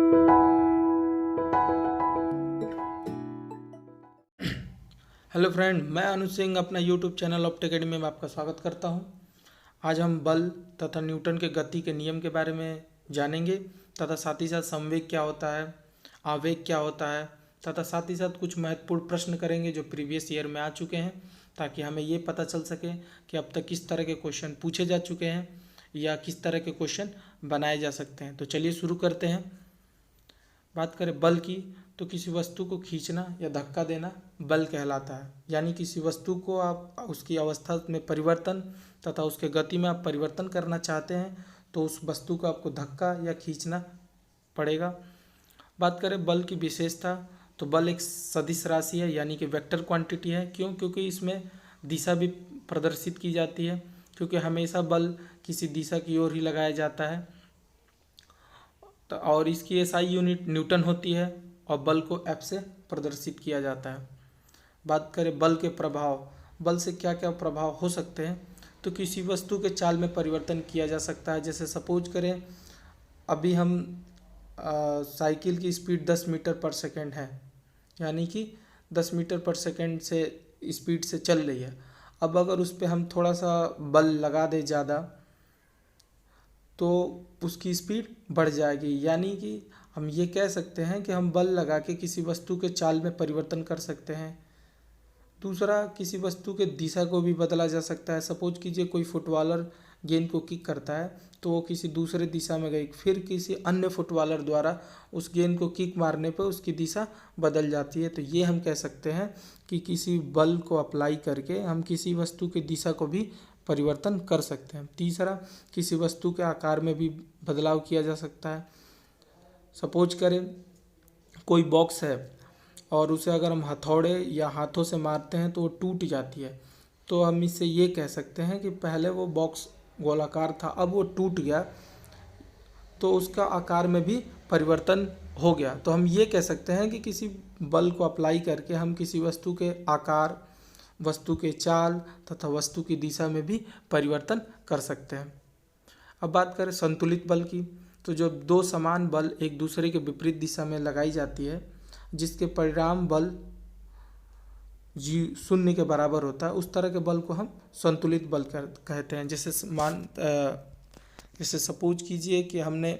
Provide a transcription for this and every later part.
Hello friend, मैं अनुज सिंह अपना YouTube channel opt academy में आपका स्वागत करता हूं। आज हम बल तथा न्यूटन के गति के नियम के बारे में जानेंगे तथा साथ ही साथ संवेग क्या होता है, आवेग क्या होता है तथा साथ ही साथ कुछ महत्वपूर्ण प्रश्न करेंगे जो प्रीवियस ईयर में आ चुके हैं, ताकि हमें ये पता चल सके कि अब तक किस तरह के क्वेश्चन पूछे जा चुके हैं या किस तरह के क्वेश्चन बनाए जा सकते हैं। तो चलिए शुरू करते हैं। बात करें बल की, तो किसी वस्तु को खींचना या धक्का देना बल कहलाता है। यानी किसी वस्तु को आप उसकी अवस्था में परिवर्तन तथा उसके गति में आप परिवर्तन करना चाहते हैं तो उस वस्तु को आपको धक्का या खींचना पड़ेगा। बात करें बल की विशेषता, तो बल एक सदिश राशि है, यानी कि वेक्टर क्वांटिटी है। क्यों? क्योंकि इसमें दिशा भी प्रदर्शित की जाती है, क्योंकि हमेशा बल किसी दिशा की ओर ही लगाया जाता है। तो और इसकी एसआई यूनिट न्यूटन होती है और बल को एफ से प्रदर्शित किया जाता है। बात करें बल के प्रभाव, बल से क्या क्या प्रभाव हो सकते हैं, तो किसी वस्तु के चाल में परिवर्तन किया जा सकता है। जैसे सपोज करें अभी हम साइकिल की स्पीड 10 मीटर पर सेकेंड है, यानी कि 10 मीटर पर सेकेंड से स्पीड से चल रही है। अब अगर उस पर हम थोड़ा सा बल लगा दें ज़्यादा तो उसकी स्पीड बढ़ जाएगी। यानी कि हम ये कह सकते हैं कि हम बल लगा के किसी वस्तु के चाल में परिवर्तन कर सकते हैं। दूसरा, किसी वस्तु के दिशा को भी बदला जा सकता है। सपोज कीजिए कोई फुटबॉलर गेंद को किक करता है तो वो किसी दूसरे दिशा में गई, फिर किसी अन्य फुटबॉलर द्वारा उस गेंद को किक मारने पर उसकी दिशा बदल जाती है। तो ये हम कह सकते हैं कि किसी बल को अप्लाई करके हम किसी वस्तु की दिशा को भी परिवर्तन कर सकते हैं। तीसरा, किसी वस्तु के आकार में भी बदलाव किया जा सकता है। सपोज करें कोई बॉक्स है और उसे अगर हम हथौड़े या हाथों से मारते हैं तो वो टूट जाती है, तो हम इससे ये कह सकते हैं कि पहले वो बॉक्स गोलाकार था, अब वो टूट गया तो उसका आकार में भी परिवर्तन हो गया। तो हम ये कह सकते हैं कि किसी बल को अप्लाई करके हम किसी वस्तु के आकार, वस्तु के चाल तथा वस्तु की दिशा में भी परिवर्तन कर सकते हैं। अब बात करें संतुलित बल की, तो जब दो समान बल एक दूसरे के विपरीत दिशा में लगाई जाती है, जिसके परिणाम बल शून्य के बराबर होता है, उस तरह के बल को हम संतुलित बल कहते हैं। जैसे सपोज कीजिए कि हमने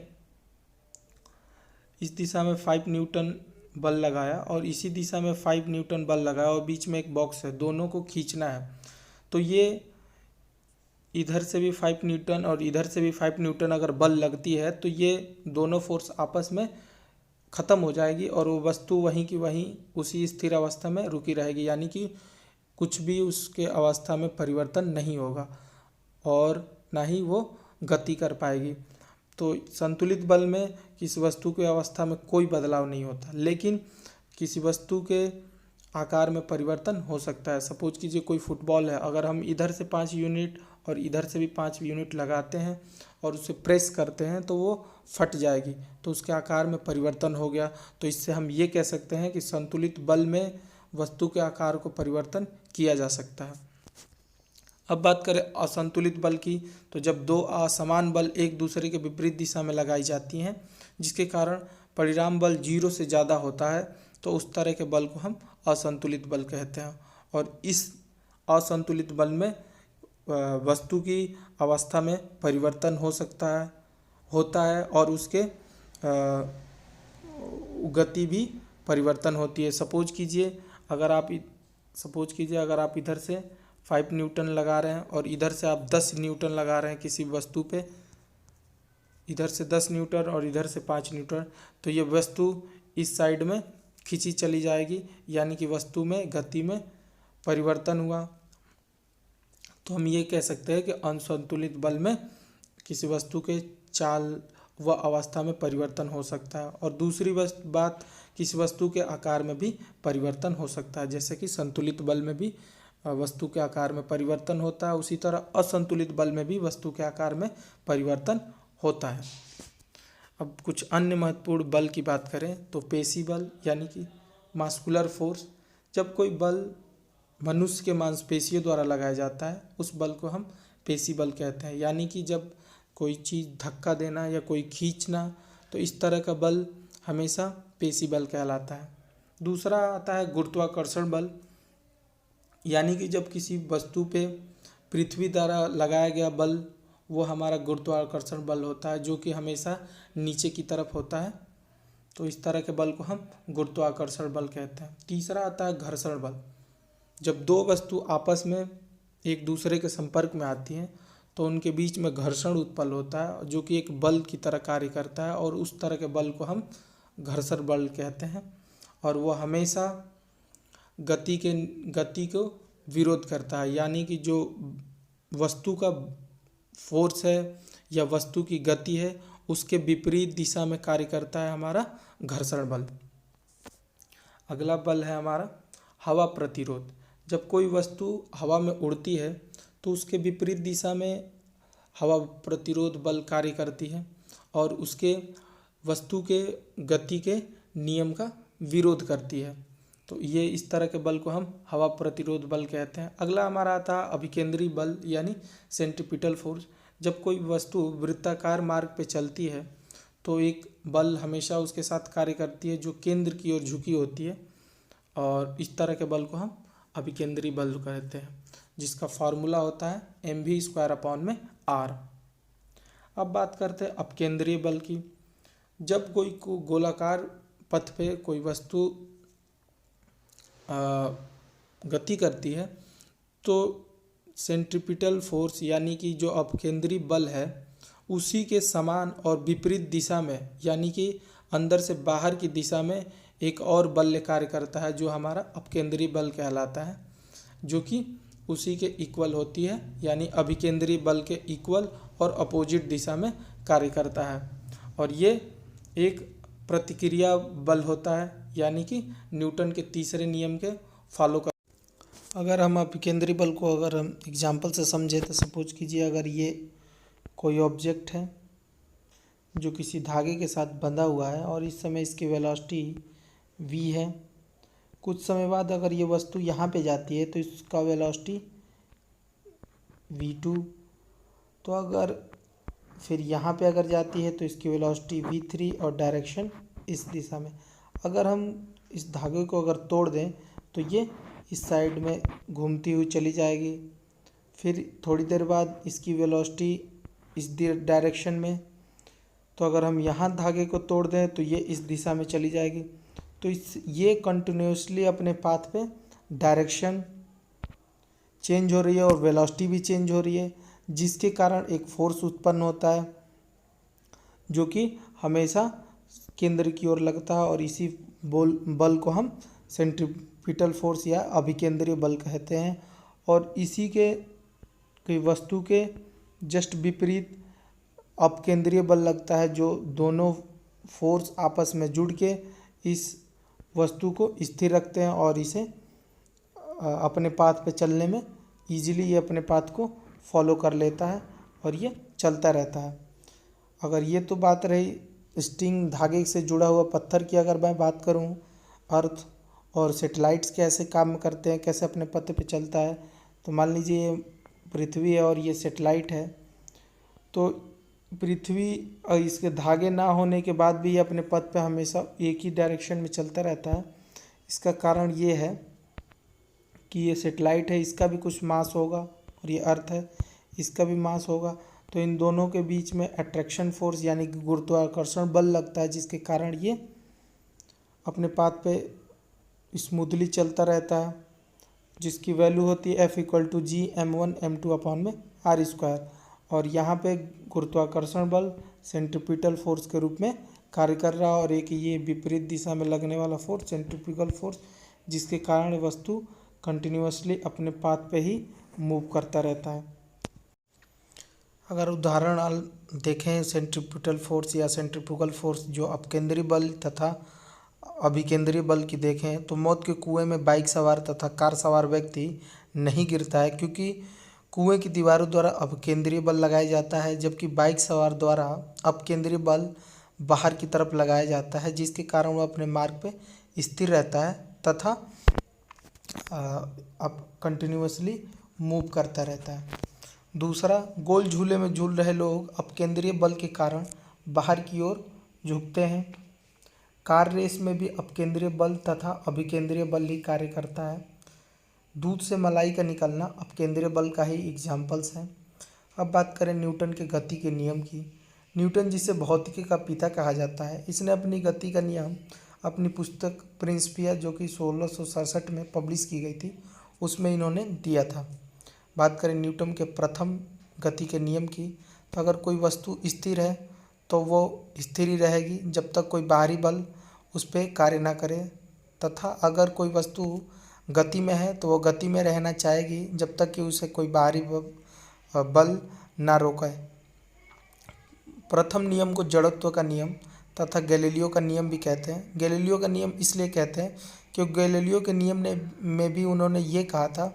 इस दिशा में 5 न्यूटन बल लगाया और इसी दिशा में 5 न्यूटन बल लगाया और बीच में एक बॉक्स है, दोनों को खींचना है। तो ये इधर से भी 5 न्यूटन और इधर से भी 5 न्यूटन अगर बल लगती है तो ये दोनों फोर्स आपस में ख़त्म हो जाएगी और वो वस्तु वहीं की वहीं उसी स्थिर अवस्था में रुकी रहेगी। यानी कि कुछ भी उसके अवस्था में परिवर्तन नहीं होगा और ना ही वो गति कर पाएगी। तो संतुलित बल में किसी वस्तु की अवस्था में कोई बदलाव नहीं होता, लेकिन किसी वस्तु के आकार में परिवर्तन हो सकता है। सपोज कीजिए कोई फुटबॉल है, अगर हम इधर से 5 यूनिट और इधर से भी 5 यूनिट लगाते हैं और उसे प्रेस करते हैं तो वो फट जाएगी, तो उसके आकार में परिवर्तन हो गया। तो इससे हम ये कह सकते हैं कि संतुलित बल में वस्तु के आकार को परिवर्तन किया जा सकता है। अब बात करें असंतुलित बल की, तो जब दो असमान बल एक दूसरे के विपरीत दिशा में लगाई जाती हैं, जिसके कारण परिणाम बल 0 से ज़्यादा होता है, तो उस तरह के बल को हम असंतुलित बल कहते हैं। और इस असंतुलित बल में वस्तु की अवस्था में परिवर्तन होता है और उसके गति भी परिवर्तन होती है। सपोज कीजिए अगर आप इधर से 5 न्यूटन लगा रहे हैं और इधर से आप 10 न्यूटन लगा रहे हैं किसी वस्तु पे, इधर से 10 न्यूटन और इधर से 5 न्यूटन, तो ये वस्तु इस साइड में खींची चली जाएगी, यानी कि वस्तु में गति में परिवर्तन हुआ। तो हम ये कह सकते हैं कि असंतुलित बल में किसी वस्तु के चाल व अवस्था में परिवर्तन हो सकता है। और दूसरी बात, किसी वस्तु के आकार में भी परिवर्तन हो सकता है। जैसे कि संतुलित बल में भी वस्तु के आकार में परिवर्तन होता है, उसी तरह असंतुलित बल में भी वस्तु के आकार में परिवर्तन होता है। अब कुछ अन्य महत्वपूर्ण बल की बात करें तो पेशी बल, यानी कि मास्कुलर फोर्स। जब कोई बल मनुष्य के मांसपेशियों द्वारा लगाया जाता है, उस बल को हम पेशी बल कहते हैं। यानी कि जब कोई चीज़ धक्का देना या कोई खींचना, तो इस तरह का बल हमेशा पेशी बल कहलाता है। दूसरा आता है गुरुत्वाकर्षण बल, यानी कि जब किसी वस्तु पे पृथ्वी द्वारा लगाया गया बल वो हमारा गुरुत्वाकर्षण बल होता है, जो कि हमेशा नीचे की तरफ होता है। तो इस तरह के बल को हम गुरुत्वाकर्षण बल कहते हैं। तीसरा आता है घर्षण बल। जब दो वस्तु आपस में एक दूसरे के संपर्क में आती हैं तो उनके बीच में घर्षण उत्पन्न होता है, जो कि एक बल की तरह कार्य करता है, और उस तरह के बल को हम घर्षण बल कहते हैं। और वो हमेशा गति को विरोध करता है, यानी कि जो वस्तु का फोर्स है या वस्तु की गति है उसके विपरीत दिशा में कार्य करता है हमारा घर्षण बल। अगला बल है हमारा हवा प्रतिरोध। जब कोई वस्तु हवा में उड़ती है तो उसके विपरीत दिशा में हवा प्रतिरोध बल कार्य करती है और उसके वस्तु के गति के नियम का विरोध करती है। तो ये इस तरह के बल को हम हवा प्रतिरोध बल कहते हैं। अगला हमारा आता है अभिकेंद्री बल यानी सेंट्रीपिटल फोर्स। जब कोई वस्तु वृत्ताकार मार्ग पे चलती है तो एक बल हमेशा उसके साथ कार्य करती है जो केंद्र की ओर झुकी होती है, और इस तरह के बल को हम अभिकेंद्री बल कहते हैं, जिसका फार्मूला होता है mv²/r। अब बात करते हैं अपकेंद्रीय बल की। जब कोई गोलाकार पथ पे कोई वस्तु गति करती है तो सेंट्रीपिटल फोर्स यानी कि जो अपकेंद्री बल है उसी के समान और विपरीत दिशा में, यानी कि अंदर से बाहर की दिशा में एक और बल कार्य करता है जो हमारा अपकेंद्री बल कहलाता है, जो कि उसी के इक्वल होती है, यानी अभिकेंद्री बल के इक्वल और अपोजिट दिशा में कार्य करता है। और ये एक प्रतिक्रिया बल होता है, यानी कि न्यूटन के तीसरे नियम के फॉलो कर। अगर हम अभिकेंद्री बल को अगर हम एग्जाम्पल से समझे तो सपोज कीजिए अगर ये कोई ऑब्जेक्ट है जो किसी धागे के साथ बंधा हुआ है और इस समय इसकी वेलोसिटी v है। कुछ समय बाद अगर ये वस्तु यहाँ पे जाती है तो इसका वेलोसिटी v2, तो अगर फिर यहाँ पे अगर जाती है तो इसकी वेलोसिटी v3 और डायरेक्शन इस दिशा में। अगर हम इस धागे को अगर तोड़ दें तो ये इस साइड में घूमती हुई चली जाएगी। फिर थोड़ी देर बाद इसकी वेलोसिटी इस डायरेक्शन में, तो अगर हम यहाँ धागे को तोड़ दें तो ये इस दिशा में चली जाएगी। तो ये कंटिन्यूसली अपने पाथ पे डायरेक्शन चेंज हो रही है और वेलोसिटी भी चेंज हो रही है, जिसके कारण एक फोर्स उत्पन्न होता है जो कि हमेशा केंद्र की ओर लगता है, और इसी बल को हम सेंट्रीपिटल फोर्स या अभिकेंद्रीय बल कहते हैं। और इसी के वस्तु के जस्ट विपरीत अपकेंद्रीय बल लगता है, जो दोनों फोर्स आपस में जुड़ के इस वस्तु को स्थिर रखते हैं और इसे अपने पाथ पे चलने में इजीली ये अपने पाथ को फॉलो कर लेता है और ये चलता रहता है। अगर ये तो बात रही स्ट्रिंग धागे से जुड़ा हुआ पत्थर की, अगर मैं बात करूं अर्थ और सैटेलाइट्स कैसे काम करते हैं, कैसे अपने पथ पे चलता है, तो मान लीजिए ये पृथ्वी है और ये सैटेलाइट है। तो पृथ्वी और इसके धागे ना होने के बाद भी ये अपने पथ पे हमेशा एक ही डायरेक्शन में चलता रहता है। इसका कारण ये है कि ये सैटेलाइट है, इसका भी कुछ मास होगा, और ये अर्थ है, इसका भी मास होगा। तो इन दोनों के बीच में अट्रैक्शन फोर्स यानी कि गुरुत्वाकर्षण बल लगता है, जिसके कारण ये अपने पाथ पे स्मूथली चलता रहता है, जिसकी वैल्यू होती है F=G m1m2/r²। और यहाँ पे गुरुत्वाकर्षण बल सेंट्रीपिटल फोर्स के रूप में कार्य कर रहा है, और एक ये विपरीत दिशा में लगने वाला फोर्स सेंट्रीफ्यूगल फोर्स, जिसके कारण वस्तु कंटिन्यूअसली अपने पाथ पे ही मूव करता रहता है। अगर उदाहरण देखें सेंट्रीपिटल फोर्स या सेंट्रीफ्यूगल फोर्स जो अपकेंद्रीय बल तथा अभिकेंद्रीय बल की देखें तो मौत के कुएं में बाइक सवार तथा कार सवार व्यक्ति नहीं गिरता है, क्योंकि कुएं की दीवारों द्वारा अपकेंद्रीय बल लगाया जाता है, जबकि बाइक सवार द्वारा अपकेंद्रीय बल बाहर की तरफ लगाया जाता है, जिसके कारण वह अपने मार्ग पे स्थिर रहता है तथा अब कंटिन्यूअसली मूव करता रहता है। दूसरा, गोल झूले में झूल रहे लोग अपकेंद्रीय बल के कारण बाहर की ओर झुकते हैं, कार रेस में भी अपकेंद्रीय बल तथा अभिकेंद्रीय बल ही कार्य करता है। दूध से मलाई का निकलना अपकेंद्रीय बल का ही एग्जाम्पल्स हैं। अब बात करें न्यूटन के गति के नियम की। न्यूटन जिसे भौतिकी का पिता कहा जाता है, इसने अपनी गति का नियम अपनी पुस्तक प्रिंसिपिया जो कि 1667 में पब्लिश की गई थी उसमें इन्होंने दिया था। बात करें न्यूटन के प्रथम गति के नियम की, तो अगर कोई वस्तु स्थिर है तो वो स्थिर ही रहेगी जब तक कोई बाहरी बल उस पर कार्य ना करे, तथा अगर कोई वस्तु गति में है तो वो गति में रहना चाहेगी जब तक कि उसे कोई बाहरी बल ना रोके। प्रथम नियम को जड़त्व का नियम तथा गैलीलियो का नियम भी कहते हैं। गैलीलियो का नियम इसलिए कहते हैं क्योंकि गैलीलियो के नियम में भी उन्होंने ये कहा था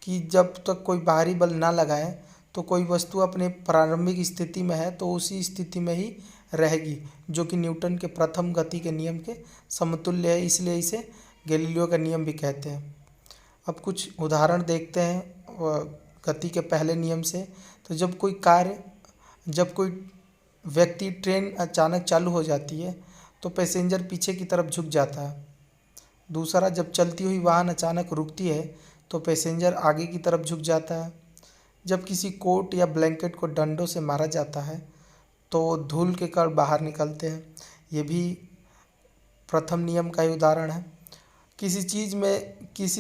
कि जब तक कोई बाहरी बल ना लगाए तो कोई वस्तु अपने प्रारंभिक स्थिति में है तो उसी स्थिति में ही रहेगी, जो कि न्यूटन के प्रथम गति के नियम के समतुल्य है, इसलिए इसे गैलीलियो का नियम भी कहते हैं। अब कुछ उदाहरण देखते हैं गति के पहले नियम से। तो जब कोई व्यक्ति ट्रेन अचानक चालू हो जाती है तो पैसेंजर पीछे की तरफ झुक जाता है। दूसरा, जब चलती हुई वाहन अचानक रुकती है तो पैसेंजर आगे की तरफ झुक जाता है। जब किसी कोट या ब्लैंकेट को डंडों से मारा जाता है तो धूल के कण बाहर निकलते हैं। ये भी प्रथम नियम का ही उदाहरण है। किसी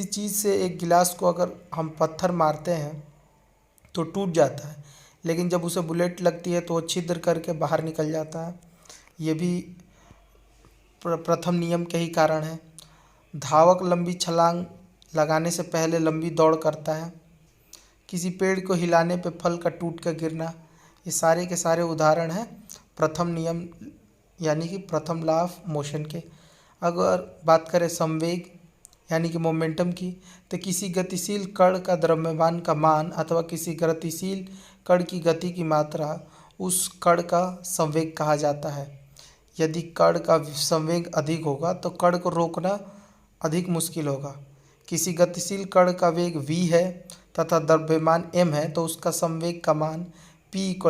चीज़ से एक गिलास को अगर हम पत्थर मारते हैं तो टूट जाता है, लेकिन जब उसे बुलेट लगती है तो वो छिद्र करके बाहर निकल जाता है। ये भी प्रथम नियम के ही कारण है। धावक लंबी छलांग लगाने से पहले लंबी दौड़ करता है। किसी पेड़ को हिलाने पे फल का टूट कर गिरना, ये सारे के सारे उदाहरण हैं प्रथम नियम यानी कि प्रथम लॉ ऑफ मोशन के। अगर बात करें संवेग यानी कि मोमेंटम की, तो किसी गतिशील कण का द्रव्यमान का मान अथवा किसी गतिशील कण की गति की मात्रा उस कण का संवेग कहा जाता है। यदि कण का संवेग अधिक होगा तो कण को रोकना अधिक मुश्किल होगा। किसी गतिशील कण का वेग v है तथा द्रव्यमान m है तो उसका संवेग का मान p =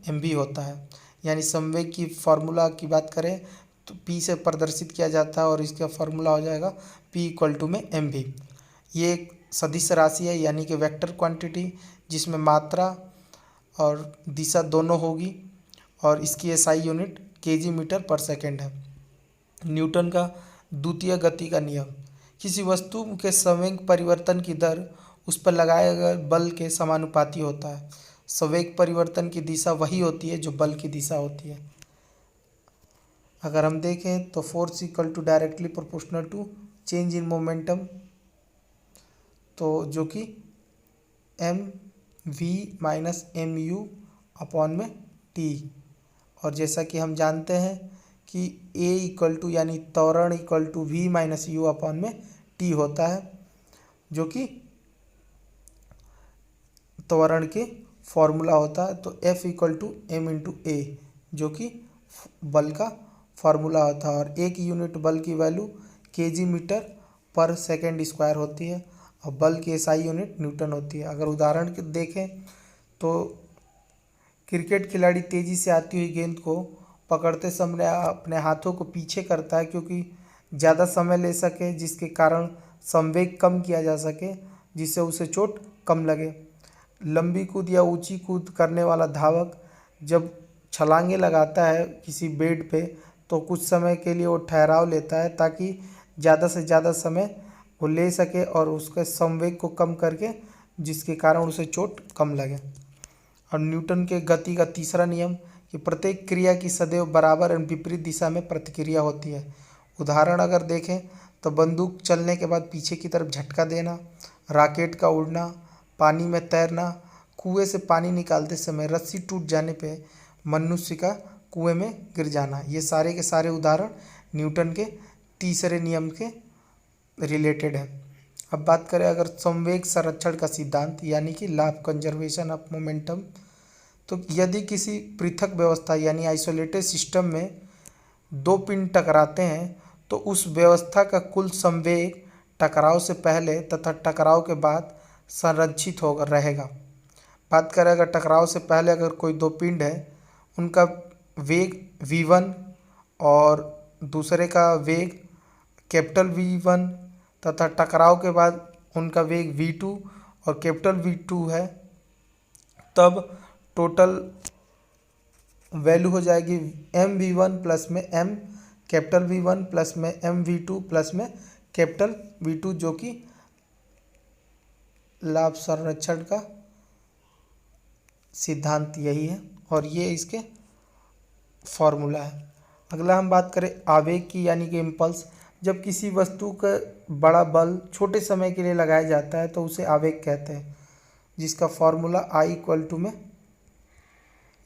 mv होता है। यानी संवेग की फार्मूला की बात करें तो p से प्रदर्शित किया जाता है और इसका फार्मूला हो जाएगा p = mv। ये एक सदिश राशि है यानी कि वेक्टर क्वांटिटी, जिसमें मात्रा और दिशा दोनों होगी और इसकी SI यूनिट kg/s है। न्यूटन का द्वितीय गति का नियम। किसी वस्तु के संवेग परिवर्तन की दर उस पर लगाए गए बल के समानुपाती होता है। संवेग परिवर्तन की दिशा वही होती है जो बल की दिशा होती है। अगर हम देखें तो force = directly proportional to change in momentum, तो जो कि mv - mu/t। और जैसा कि हम जानते हैं कि A यानी त्वरण v - u/t होता है, जो कि त्वरण के फॉर्मूला होता है। तो F = m × a जो कि बल का फार्मूला होता है और एक यूनिट बल की वैल्यू kg/s² होती है और बल की SI यूनिट न्यूटन होती है। अगर उदाहरण देखें तो क्रिकेट खिलाड़ी तेज़ी से आती हुई गेंद को पकड़ते समय अपने हाथों को पीछे करता है क्योंकि ज़्यादा समय ले सके, जिसके कारण संवेग कम किया जा सके, जिससे उसे चोट कम लगे। लंबी कूद या ऊंची कूद करने वाला धावक जब छलांगे लगाता है किसी बेड पे तो कुछ समय के लिए वो ठहराव लेता है ताकि ज़्यादा से ज़्यादा समय वो ले सके और उसके संवेग को कम करके, जिसके कारण उसे चोट कम लगे। और न्यूटन के गति का तीसरा नियम कि प्रत्येक क्रिया की सदैव बराबर और विपरीत दिशा में प्रतिक्रिया होती है। उदाहरण अगर देखें तो बंदूक चलने के बाद पीछे की तरफ झटका देना, रॉकेट का उड़ना, पानी में तैरना, कुएं से पानी निकालते समय रस्सी टूट जाने पे मनुष्य का कुएं में गिर जाना, ये सारे के सारे उदाहरण न्यूटन के तीसरे नियम के रिलेटेड है। अब बात करें अगर संवेग संरक्षण का सिद्धांत यानी कि law of conservation of momentum, तो यदि किसी पृथक व्यवस्था यानी आइसोलेटेड सिस्टम में दो पिंड टकराते हैं तो उस व्यवस्था का कुल संवेग टकराव से पहले तथा टकराव के बाद संरक्षित होकर रहेगा। बात करें अगर टकराव से पहले अगर कोई दो पिंड है, उनका वेग v1 और दूसरे का वेग कैपिटल V1 तथा टकराव के बाद उनका वेग V2 और कैपिटल V2 है, तब टोटल वैल्यू हो जाएगी mv1 प्लस में m कैपिटल V1 प्लस में mv2 प्लस में कैपिटल V2, जो कि लाभ संरक्षण का सिद्धांत यही है और ये इसके फॉर्मूला है। अगला हम बात करें आवेग की, यानी कि इम्पल्स। जब किसी वस्तु का बड़ा बल छोटे समय के लिए लगाया जाता है तो उसे आवेग कहते हैं, जिसका फॉर्मूला I इक्वल टू में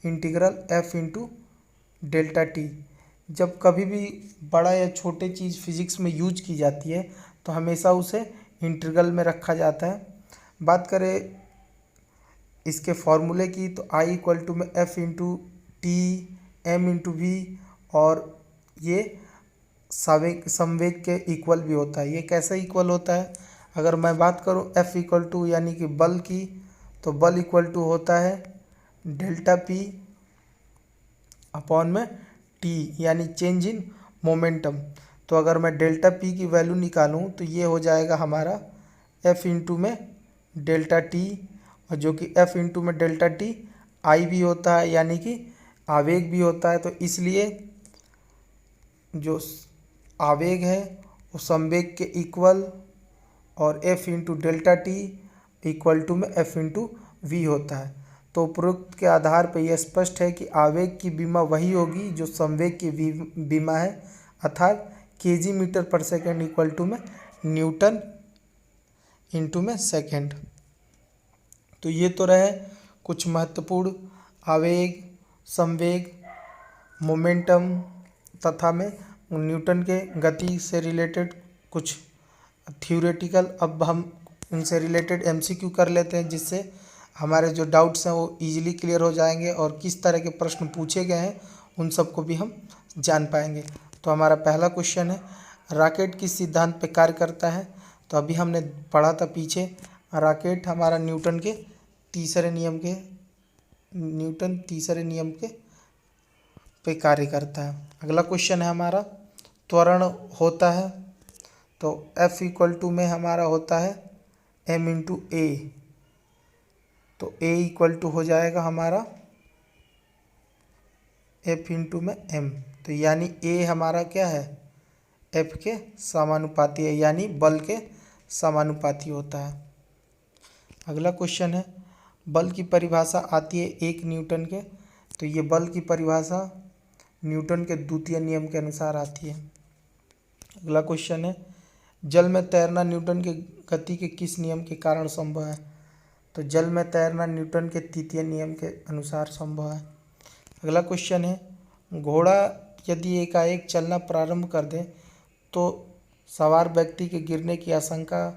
integral F into delta T. जब कभी भी बड़ा या छोटे चीज़ फिजिक्स में यूज की जाती है तो हमेशा उसे इंटीग्रल में रखा जाता है। बात करें इसके फॉर्मूले की तो I इक्वल टू में F into t M into v, और ये संवेग के इक्वल भी होता है। ये कैसे इक्वल होता है? अगर मैं बात करूं F इक्वल टू यानी कि बल की, तो बल इक्वल टू होता है डेल्टा पी अपॉन में टी, यानी चेंज इन मोमेंटम। तो अगर मैं डेल्टा पी की वैल्यू निकालूं तो ये हो जाएगा हमारा F इंटू में डेल्टा टी, और जो कि F इंटू में डेल्टा टी आई भी होता है, यानी कि आवेग भी होता है। तो इसलिए जो आवेग है वो संवेग के इक्वल, और F into delta t equal to में F इंटू वी होता है। तो उपरोक्त के आधार पर यह स्पष्ट है कि आवेग की विमा वही होगी जो संवेग की विमा है, अर्थात kg मीटर पर सेकेंड इक्वल टू में न्यूटन इंटू में सेकेंड। तो ये तो रहे कुछ महत्वपूर्ण आवेग, संवेग, मोमेंटम तथा में न्यूटन के गति से रिलेटेड कुछ थ्योरेटिकल। अब हम इनसे रिलेटेड MCQ कर लेते हैं, जिससे हमारे जो डाउट्स हैं वो इजीली क्लियर हो जाएंगे और किस तरह के प्रश्न पूछे गए हैं उन सबको भी हम जान पाएंगे। तो हमारा पहला क्वेश्चन है, रॉकेट किस सिद्धांत पर कार्य करता है? तो अभी हमने पढ़ा था पीछे, रॉकेट हमारा न्यूटन तीसरे नियम के पे कार्य करता है। अगला क्वेश्चन है हमारा, त्वरण होता है तो F इक्वल टू में हमारा होता है m इंटू ए। तो A इक्वल टू हो जाएगा हमारा F इंटू में m। तो यानी A हमारा क्या है? F के समानुपाती है, यानी बल के समानुपाती होता है। अगला क्वेश्चन है, बल की परिभाषा आती है 1 न्यूटन के। तो ये बल की परिभाषा न्यूटन के द्वितीय नियम के अनुसार आती है। अगला क्वेश्चन है, जल में तैरना न्यूटन के गति के किस नियम के कारण संभव है? तो जल में तैरना न्यूटन के तृतीय नियम के अनुसार संभव है। अगला क्वेश्चन है, घोड़ा यदि एकाएक चलना प्रारंभ कर दे तो सवार व्यक्ति के गिरने की आशंका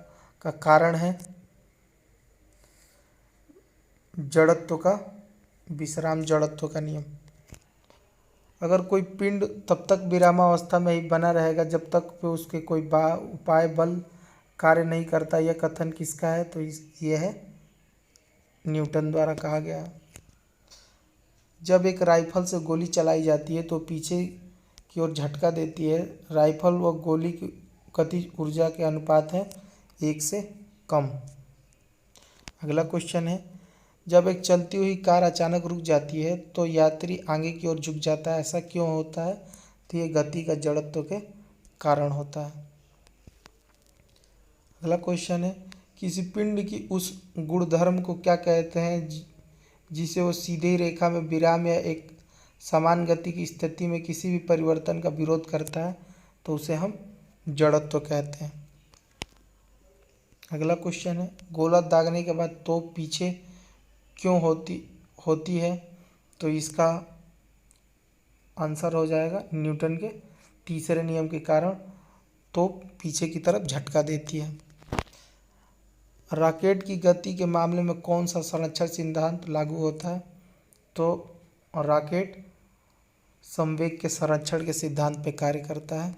का कारण है विश्राम जड़त्व का नियम। अगर कोई पिंड तब तक विरामावस्था में ही बना रहेगा जब तक पे उसके कोई उपाय बल कार्य नहीं करता, यह कथन किसका है? तो ये है न्यूटन द्वारा कहा गया। जब एक राइफल से गोली चलाई जाती है तो पीछे की ओर झटका देती है। राइफल व गोली की गतिज ऊर्जा के अनुपात है 1 से कम। अगला क्वेश्चन है, जब एक चलती हुई कार अचानक रुक जाती है तो यात्री आगे की ओर झुक जाता है, ऐसा क्यों होता है? तो ये गति का जड़त्व के कारण होता है। अगला क्वेश्चन है, किसी पिंड की उस गुणधर्म को क्या कहते हैं जिसे वो सीधी रेखा में विराम या एक समान गति की स्थिति में किसी भी परिवर्तन का विरोध करता है? तो उसे हम जड़त्व कहते हैं। अगला क्वेश्चन है, गोला दागने के बाद तोप पीछे क्यों होती है? तो इसका आंसर हो जाएगा न्यूटन के तीसरे नियम के कारण तोप पीछे की तरफ झटका देती है। रॉकेट की गति के मामले में कौन सा संरक्षण सिद्धांत लागू होता है? तो रॉकेट संवेग के संरक्षण के सिद्धांत पर कार्य करता है।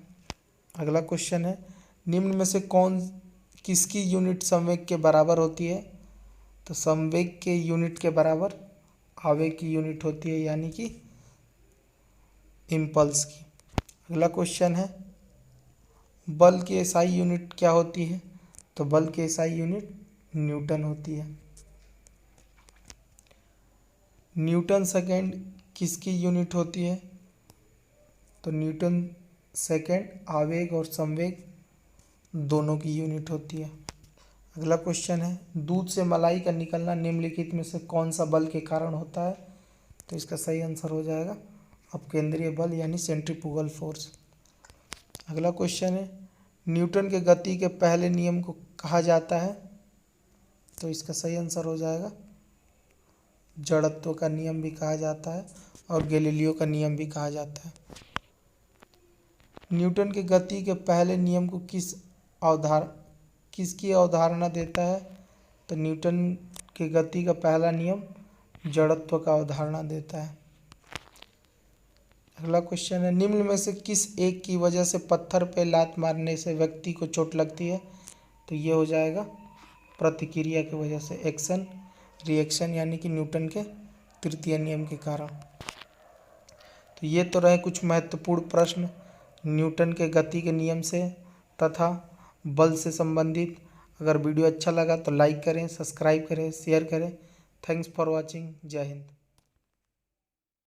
अगला क्वेश्चन है, निम्न में से किसकी यूनिट संवेग के बराबर होती है? तो संवेग के यूनिट के बराबर आवेग की यूनिट होती है, यानी कि इम्पल्स की। अगला क्वेश्चन है बल की एसआई यूनिट क्या होती है? तो बल की एसआई यूनिट न्यूटन होती है। न्यूटन सेकेंड किसकी यूनिट होती है? तो न्यूटन सेकेंड आवेग और संवेग दोनों की यूनिट होती है। अगला क्वेश्चन है दूध से मलाई का निकलना निम्नलिखित में से कौन सा बल के कारण होता है? तो इसका सही आंसर हो जाएगा अपकेंद्रीय बल यानी सेंट्रीफ्यूगल फोर्स। अगला क्वेश्चन है न्यूटन के गति के पहले नियम को कहा जाता है? तो इसका सही आंसर हो जाएगा जड़त्व का नियम भी कहा जाता है और गैलीलियो का नियम भी कहा जाता है। न्यूटन के गति के पहले नियम को किसकी अवधारणा देता है? तो न्यूटन के गति का पहला नियम जड़त्व का अवधारणा देता है। अगला क्वेश्चन है निम्न में से किस एक की वजह से पत्थर पे लात मारने से व्यक्ति को चोट लगती है? तो ये हो जाएगा प्रतिक्रिया की वजह से, एक्शन रिएक्शन यानी कि न्यूटन के तृतीय नियम के कारण। तो ये तो रहे कुछ महत्वपूर्ण प्रश्न न्यूटन के गति के नियम से तथा बल से संबंधित। अगर वीडियो अच्छा लगा तो लाइक करें, सब्सक्राइब करें, शेयर करें। Thanks for watching. जय हिंद।